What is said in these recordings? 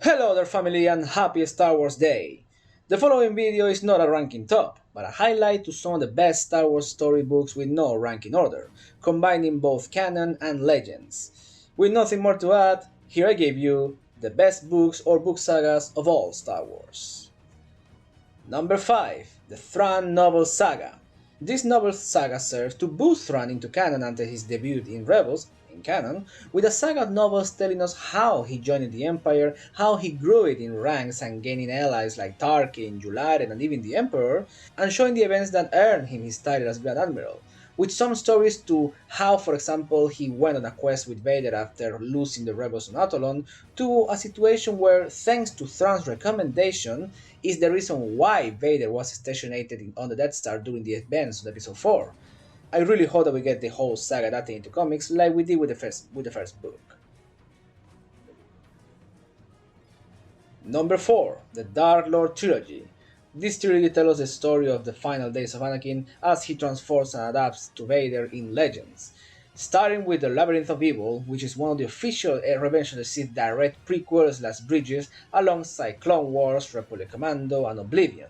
Hello there family and happy Star Wars Day! The following video is not a ranking top, but a highlight to some of the best Star Wars storybooks with no ranking order, combining both canon and legends. With nothing more to add, here I give you the best books or book sagas of all Star Wars. Number 5. The Thrawn Novel Saga. This novel saga serves to boost Thrawn into canon after his debut in Rebels, in canon, with a saga of novels telling us how he joined the Empire, how he grew it in ranks and gaining allies like Tarkin, Yularen, and even the Emperor, and showing the events that earned him his title as Grand Admiral, with some stories to how, for example, he went on a quest with Vader after losing the rebels on Atolon, to a situation where, thanks to Thrawn's recommendation, is the reason why Vader was stationed on the Death Star during the events of Episode 4. I really hope that we get the whole saga adapted into comics like we did with the first book. Number 4. The Dark Lord Trilogy. This trilogy tells us the story of the final days of Anakin as he transforms and adapts to Vader in Legends. Starting with The Labyrinth of Evil, which is one of the official Revenge of the Sith direct prequels/bridges alongside Clone Wars, Republic Commando, and Oblivion.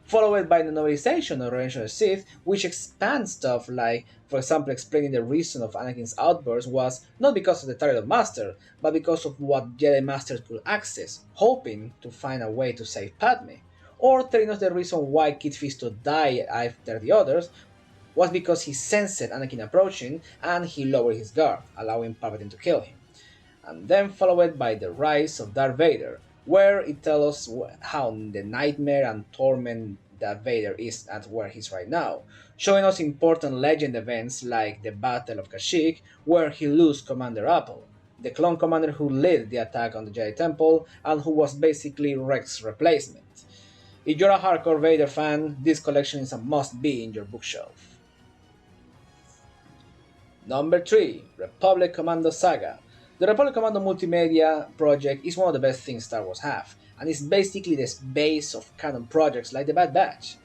Followed by the novelization of Revenge of the Sith, which expands stuff like, for example, explaining the reason of Anakin's outburst was not because of the title of Master, but because of what Jedi Masters could access, hoping to find a way to save Padme, or telling us the reason why Kit Fisto died after the others was because he sensed Anakin approaching and he lowered his guard, allowing Palpatine to kill him. And then followed by the rise of Darth Vader, where it tells us how the nightmare and torment that Vader is at where he's right now, showing us important legend events like the Battle of Kashyyyk, where he lost Commander Apple, the clone commander who led the attack on the Jedi Temple and who was basically Rex's replacement. If you're a hardcore Vader fan, this collection is a must-be in your bookshelf. Number 3. Republic Commando Saga. The Republic Commando multimedia project is one of the best things Star Wars have, and is basically the base of canon projects like the Bad Batch.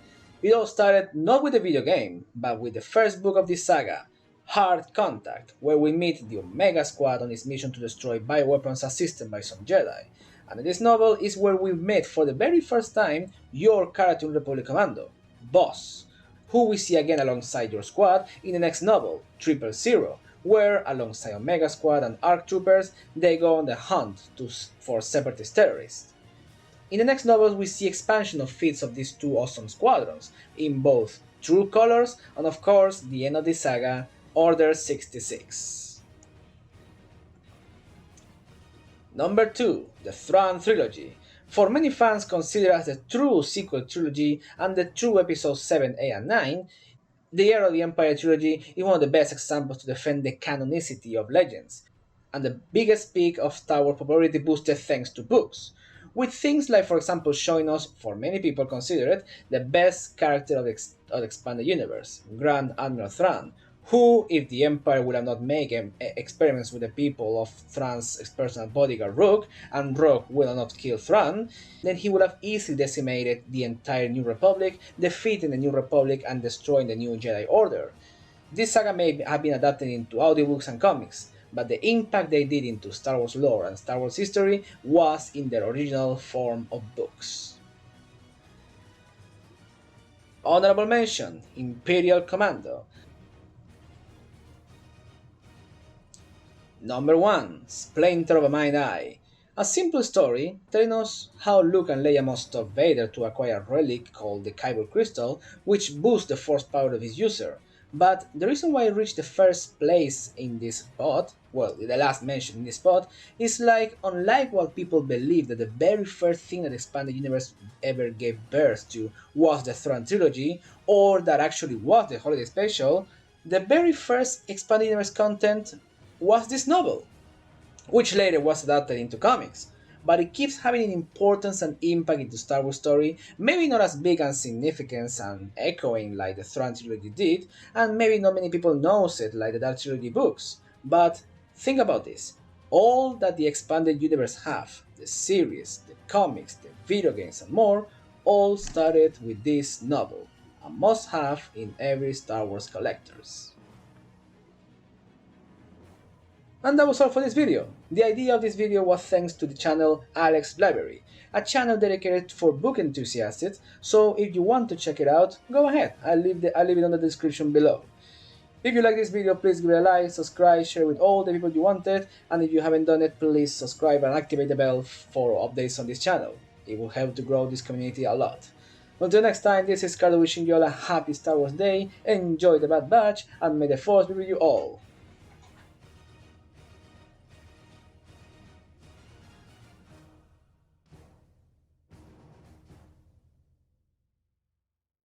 It all started not with the video game, but with the first book of this saga, Hard Contact, where we meet the Omega Squad on its mission to destroy bioweapons assisted by some Jedi. And in this novel is where we meet for the very first time your character in Republic Commando, Boss, who we see again alongside your squad in the next novel, 000, where, alongside Omega Squad and ARC troopers, they go on the hunt for separatist terrorists. In the next novels, we see expansion of feats of these two awesome squadrons, in both true colors and of course the end of the saga, Order 66. Number 2. The Thrawn Trilogy. For many fans considered as the true sequel trilogy and the true episodes 7, 8 and 9, the Heir of the Empire trilogy is one of the best examples to defend the canonicity of Legends, and the biggest peak of Star Wars popularity boosted thanks to books, with things like, for example, showing us, for many people considered, the best character of the expanded universe, Grand Admiral Thrawn, who, if the Empire would have not made experiments with the people of Thrawn's personal bodyguard Rook, and Rook would have not killed Thrawn, then he would have easily decimated the entire New Republic, defeating the New Republic and destroying the New Jedi Order. This saga may have been adapted into audiobooks and comics, but the impact they did into Star Wars lore and Star Wars history was in their original form of books. Honorable mention, Imperial Commando. Number 1. Splinter of a Mind Eye. A simple story telling us how Luke and Leia must stop Vader to acquire a relic called the Kyber Crystal, which boosts the force power of his user. But the reason why it reached the first place in this spot, well, the last mention in this spot, is like, unlike what people believe that the very first thing that the Expanded Universe ever gave birth to was the Thrawn Trilogy, or that actually was the Holiday Special, the very first Expanded Universe content was this novel, which later was adapted into comics, but it keeps having an importance and impact into Star Wars story, maybe not as big and significant and echoing like the Thrawn trilogy did, and maybe not many people knows it like the Dark Trilogy books, but think about this. All that the expanded universe have, the series, the comics, the video games and more, all started with this novel, a must-have in every Star Wars collectors. And that was all for this video. The idea of this video was thanks to the channel Alex Library, a channel dedicated for book enthusiasts, so if you want to check it out, go ahead, I'll leave it on the description below. If you like this video, please give it a like, subscribe, share with all the people you wanted, and if you haven't done it, please subscribe and activate the bell for updates on this channel. It will help to grow this community a lot. Until next time, this is Carlo wishing you all a happy Star Wars day, enjoy the Bad Batch, and may the Force be with you all.